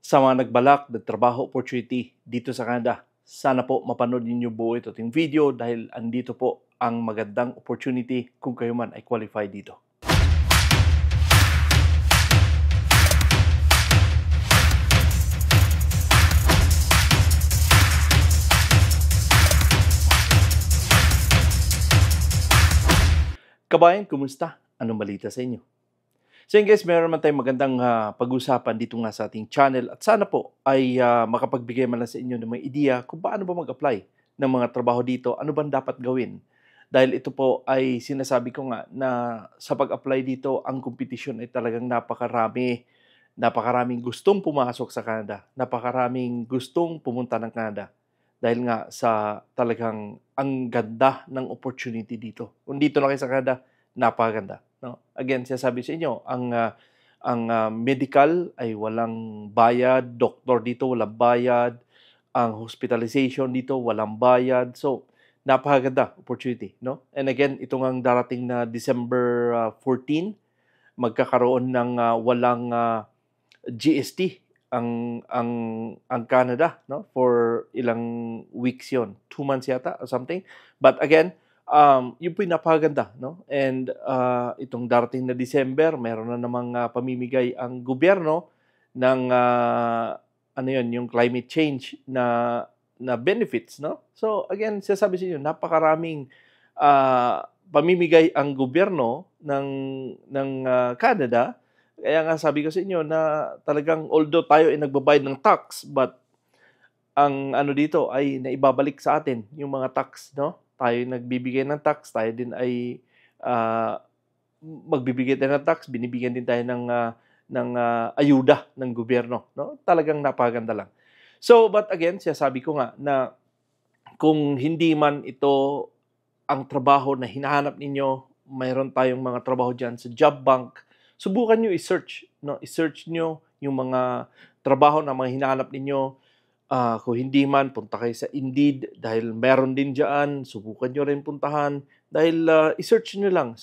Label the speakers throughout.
Speaker 1: Sa mga nagbalak ng trabaho opportunity dito sa Canada, sana po mapanood ninyo buo ito ating video dahil andito po ang magandang opportunity kung kayo man ay qualified dito. Kabayan, kumusta? Anong balita sa inyo? So yun guys, meron naman tayong magandang pag-usapan dito nga sa ating channel at sana po ay makapagbigay man lang sa inyo ng mga ideya kung paano ba mag-apply ng mga trabaho dito, ano bang dapat gawin. Dahil ito po ay sinasabi ko nga na sa pag-apply dito, ang competition ay talagang napakarami. Napakaraming gustong pumasok sa Canada. Napakaraming gustong pumunta ng Canada. Dahil nga sa talagang ang ganda ng opportunity dito. Kung dito na kayo sa Canada, napakaganda. No? Again, sinasabi sa inyo, ang medical ay walang bayad, doktor dito walang bayad, ang hospitalization dito walang bayad. So, napakaganda opportunity, no? And again, ito ngang darating na December 14, magkakaroon ng walang GST ang Canada, no? For ilang weeks 'yon, 2 months yata or something. But again, yun po yung napakaganda, no? And itong darating na December, meron na namang pamimigay ang gobyerno ng ano yun, yung climate change na benefits, no? So again, sinasabi sa inyo, napakaraming pamimigay ang gobyerno ng Canada. Kaya nga sabi ko sa inyo na talagang although tayo ay nagbabayad ng tax, but ang ano dito ay naibabalik sa atin yung mga tax, no? Tayo nagbibigay ng tax, tayo din ay magbibigay tayo ng tax, binibigyan din tayo ng ayuda ng gobyerno, no? Talagang napakaganda lang. So, but again, sabi ko nga na kung hindi man ito ang trabaho na hinahanap ninyo, mayroon tayong mga trabaho diyan sa job bank. Subukan nyo i-search, no? I-search nyo yung mga trabaho na mga hinahanap ninyo. Kung hindi man, punta kayo sa Indeed dahil meron din dyan. Subukan nyo rin puntahan dahil i-search nyo lang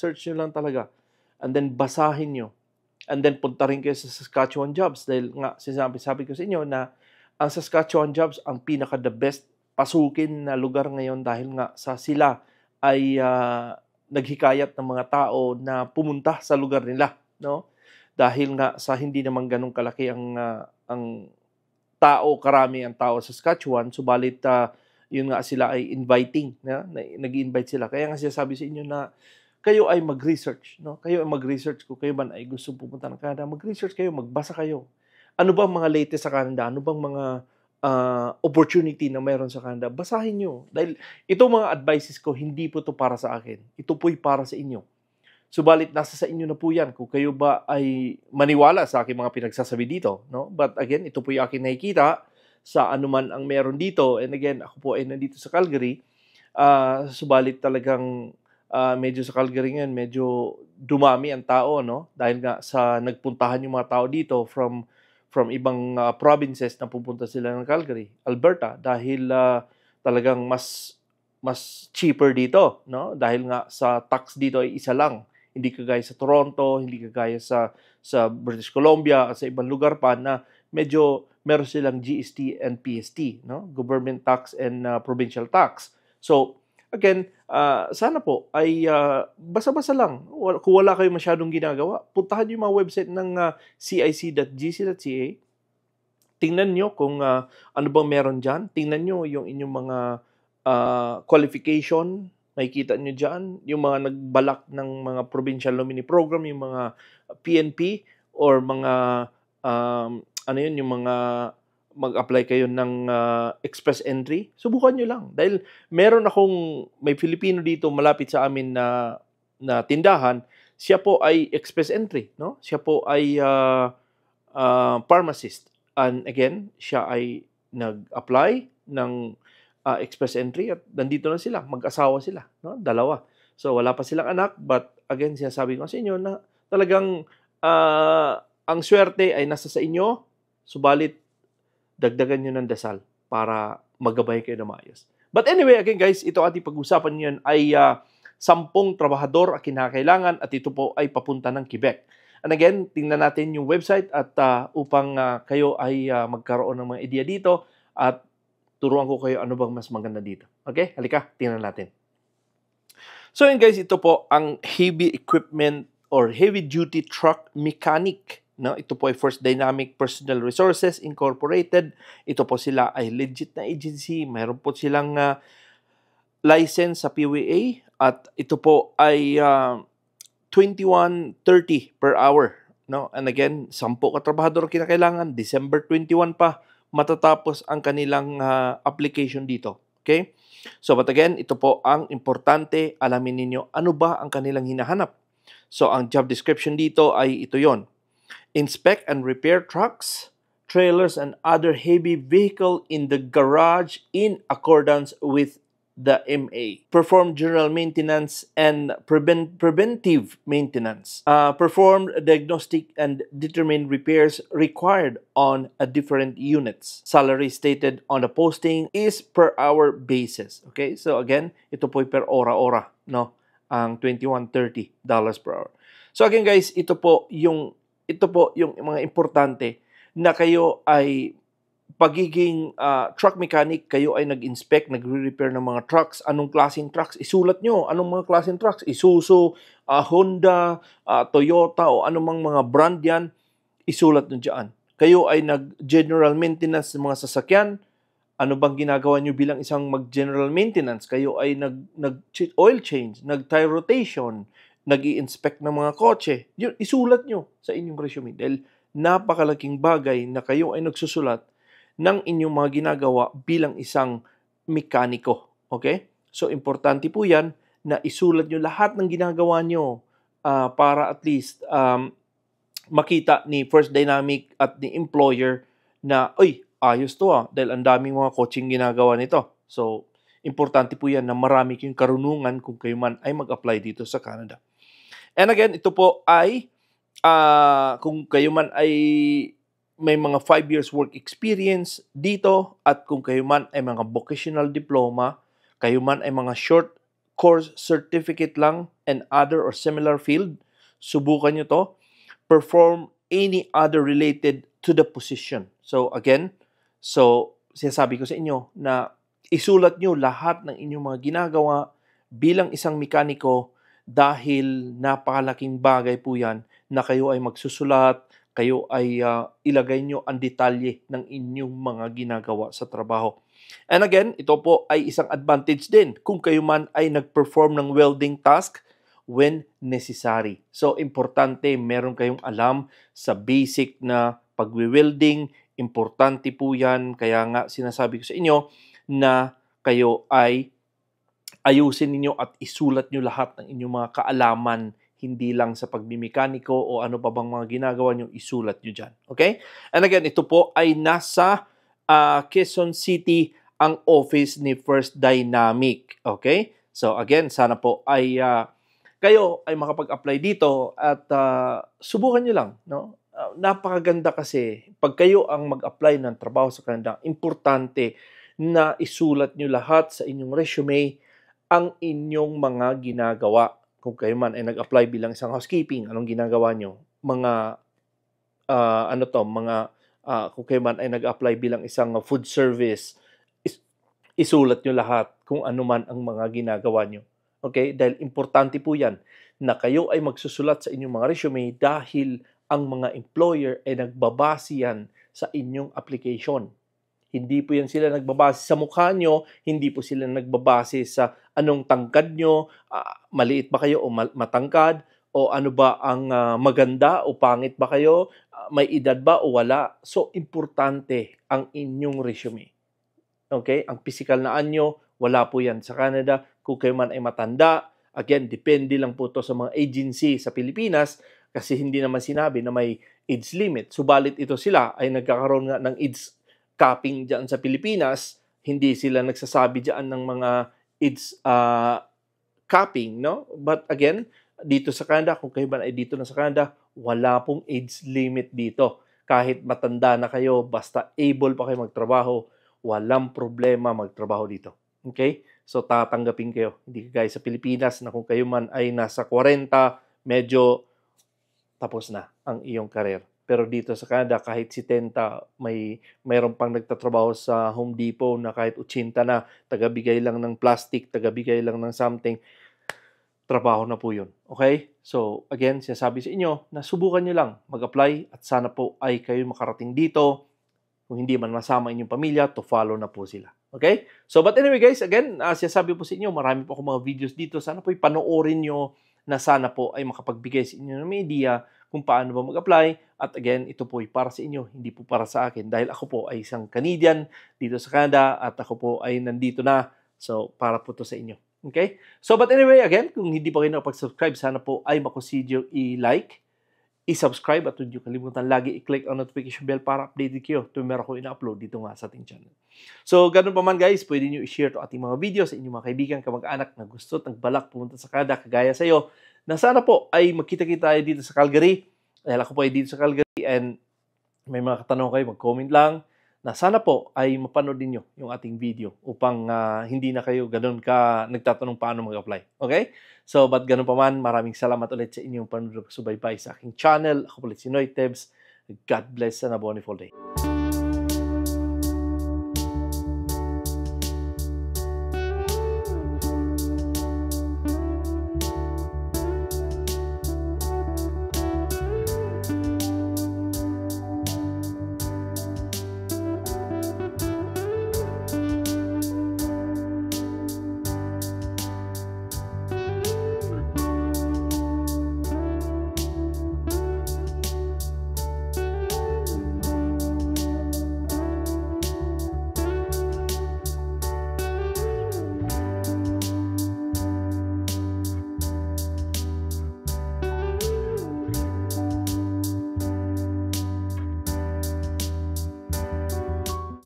Speaker 1: talaga. And then basahin nyo. And then punta rin kayo sa Saskatchewan Jobs dahil nga sabi ko sa inyo na ang Saskatchewan Jobs ang pinaka-the best pasukin na lugar ngayon dahil nga sa sila ay naghikayat ng mga tao na pumunta sa lugar nila, no? Dahil nga sa hindi naman ganun kalaki ang karami ang tao sa Saskatchewan, subalit yun nga sila ay inviting, nag-invite sila. Kaya nga sabi sa inyo na kayo ay mag-research, no? Kayo ay mag-research kung kayo man ay gusto pumunta ng Canada, mag-research kayo, magbasa kayo. Ano bang mga latest sa Canada? Ano bang mga opportunity na mayroon sa Canada? Basahin nyo. Dahil itong mga advices ko, hindi po ito para sa akin. Ito po'y para sa inyo. Subalit, nasa sa inyo na po yan kung kayo ba ay maniwala sa aking mga pinagsasabi dito, no? But again, ito po yung aking nakikita sa anuman ang meron dito. And again, ako po ay nandito sa Calgary. Subalit talagang medyo sa Calgary ngayon, medyo dumami ang tao, no? Dahil nga sa nagpuntahan yung mga tao dito from ibang provinces na pupunta sila ng Calgary, Alberta, dahil talagang mas cheaper dito, no? Dahil nga sa tax dito ay isa lang. Hindi kagaya sa Toronto, hindi kagaya sa British Columbia at sa ibang lugar pa na medyo meron silang GST and PST, no? Government tax and provincial tax. So, again, sana po ay basa-basa lang. Kung wala kayong masyadong ginagawa, puntahan niyo yung mga website ng cic.gc.ca. Tingnan niyo kung ano bang meron dyan. Tingnan niyo yung inyong mga qualification. Makikita nyo dyan, yung mga nagbalak ng mga provincial nominee program, yung mga PNP, or mga, yung mga mag-apply kayo ng express entry. Subukan nyo lang. Dahil may Filipino dito malapit sa amin na tindahan, siya po ay express entry, no? Siya po ay pharmacist. And again, siya ay nag-apply ng express entry at nandito na sila, mag-asawa sila, no? 2. So wala pa silang anak, but again sinasabi ko sa inyo na talagang ang swerte ay nasa sa inyo, subalit dagdagan nyo ng dasal para magabay kayo na maayos. But anyway, again guys, ito ating pag-usapan ngayon ay 10 trabahador ang kinakailangan at ito po ay papunta ng Quebec. And again, tingnan natin yung website at upang kayo ay magkaroon ng mga idea dito at turuan ko kayo ano bang mas maganda dito. Okay? Halika, tingnan natin. So yun guys, ito po ang heavy equipment or heavy duty truck mechanic. No, ito po ay First Dynamic Personal Resources Incorporated. Ito po sila ay legit na agency. Mayroon po silang license sa PWA at ito po ay 21.30 per hour. No? And again, 10 katrabahador kinakailangan. December 21 pa matatapos ang kanilang application dito. Okay? So, but again, ito po ang importante. Alamin ninyo ano ba ang kanilang hinahanap. So, ang job description dito ay ito yon. Inspect and repair trucks, trailers, and other heavy vehicle in the garage in accordance with the MA. Perform general maintenance and preventive maintenance. Perform diagnostic and determine repairs required on different units. Salary stated on the posting is per hour basis. Okay, so again, ito po per ora-ora, no? Ang $21.30 per hour. So again guys, ito po yung mga importante na kayo ay pagiging truck mechanic, kayo ay nag-inspect, nagre-repair ng mga trucks. Anong klaseng trucks? Isulat nyo. Anong mga klaseng trucks? Isuzu, Honda, Toyota, o anumang mga brand yan, isulat nyo dyan. Kayo ay nag-general maintenance ng mga sasakyan. Ano bang ginagawa nyo bilang isang mag-general maintenance? Kayo ay nag-oil change, nag-tire rotation, nag-i-inspect ng mga kotse. Yun, isulat nyo sa inyong resume. Dahil napakalaking bagay na kayo ay nagsusulat ng inyong mga ginagawa bilang isang mekaniko. Okay? So, importante po yan na isulat nyo lahat ng ginagawa nyo para at least makita ni First Dynamic at ni employer na, oy, ayos to dahil ang daming mga coaching ginagawa nito. So, importante po yan na marami kayong karunungan kung kayo man ay mag-apply dito sa Canada. And again, ito po ay kung kayo man ay may mga 5 years work experience dito at kung kayo man ay mga vocational diploma, kayo man ay mga short course certificate lang and other or similar field, subukan nyo to. Perform any other related to the position. So again, sinasabi ko sa inyo na isulat nyo lahat ng inyong mga ginagawa bilang isang mekaniko dahil napakalaking bagay po yan na kayo ay magsusulat, kayo ay ilagay nyo ang detalye ng inyong mga ginagawa sa trabaho. And again, ito po ay isang advantage din kung kayo man ay nag-perform ng welding task when necessary. So, importante, meron kayong alam sa basic na pagwi-welding. Importante po yan. Kaya nga, sinasabi ko sa inyo na kayo ay ayusin ninyo at isulat nyo lahat ng inyong mga kaalaman, hindi lang sa pagmimekaniko o ano pa bang mga ginagawa nyo, isulat nyo dyan. Okay? And again, ito po ay nasa Quezon City ang office ni First Dynamic. Okay? So again, sana po ay kayo ay makapag-apply dito at subukan nyo lang. No? Napakaganda kasi pag kayo ang mag-apply ng trabaho sa Canada, importante na isulat nyo lahat sa inyong resume ang inyong mga ginagawa. Kung kayo man ay nag-apply bilang isang housekeeping, anong ginagawa nyo? Mga, kung kayo man ay nag-apply bilang isang food service, isulat nyo lahat kung ano man ang mga ginagawa nyo. Okay? Dahil importante po yan na kayo ay magsusulat sa inyong mga resume dahil ang mga employer ay nagbabase yan sa inyong application. Hindi po yan sila nagbabase sa mukha nyo, hindi po sila nagbabase sa anong tangkad nyo, maliit ba kayo o matangkad, o ano ba ang maganda o pangit ba kayo, may edad ba o wala. So, importante ang inyong resume. Okay? Ang physical na anyo, wala po yan sa Canada. Kung kayo man ay matanda, again, depende lang po to sa mga agency sa Pilipinas kasi hindi naman sinabi na may age limit. Subalit ito sila ay nagkakaroon nga ng age capping dyan sa Pilipinas, hindi sila nagsasabi dyan ng mga age capping, no? But again, dito sa Canada, kung kayo ba ay dito na sa Canada, wala pong age limit dito. Kahit matanda na kayo, basta able pa kayo magtrabaho, walang problema magtrabaho dito. Okay? So, tatanggapin kayo. Hindi kagaya sa Pilipinas na kung kayo man ay nasa 40, medyo tapos na ang iyong career. Pero dito sa Canada, kahit 70, mayroon pang nagtatrabaho sa Home Depot na kahit 80 na, tagabigay lang ng plastic, tagabigay lang ng something, trabaho na po yun. Okay? So, again, sinasabi sa inyo na subukan nyo lang mag-apply at sana po ay kayo makarating dito. Kung hindi man masama inyong pamilya, to follow na po sila. Okay? So, but anyway guys, again, sinasabi po sa inyo, marami po akong mga videos dito. Sana po ipanoorin nyo na sana po ay makapagbigay sa inyo ng idea kung paano ba mag-apply. At again, ito po ay para sa inyo, hindi po para sa akin. Dahil ako po ay isang Canadian dito sa Canada at ako po ay nandito na. So, para po to sa inyo. Okay? So, but anyway, again, kung hindi pa kayo nakapag-subscribe, sana po ay makusidyo i-like, i-subscribe at huwag niyo kalimutan lagi i-click ang notification bell para updated kayo tuwing meron ko ina-upload dito nga sa ating channel. So, ganun pa man guys, pwede niyo i-share to ating mga video sa inyong mga kaibigan, kamag-anak na gusto at nagbalak pumunta sa Canada kagaya sa iyo, na sana po ay magkita-kita tayo dito sa Calgary. Dahil ako po ay dito sa Calgary and may mga katanong kayo, mag-comment lang na sana po ay mapanood niyo yung ating video upang hindi na kayo ganun ka nagtatanong paano mag-apply. Okay? So, but ganun pa man, maraming salamat ulit sa inyong panonood, subaybay sa aking channel. Ako ulit si Noy Tebs. God bless and a wonderful day.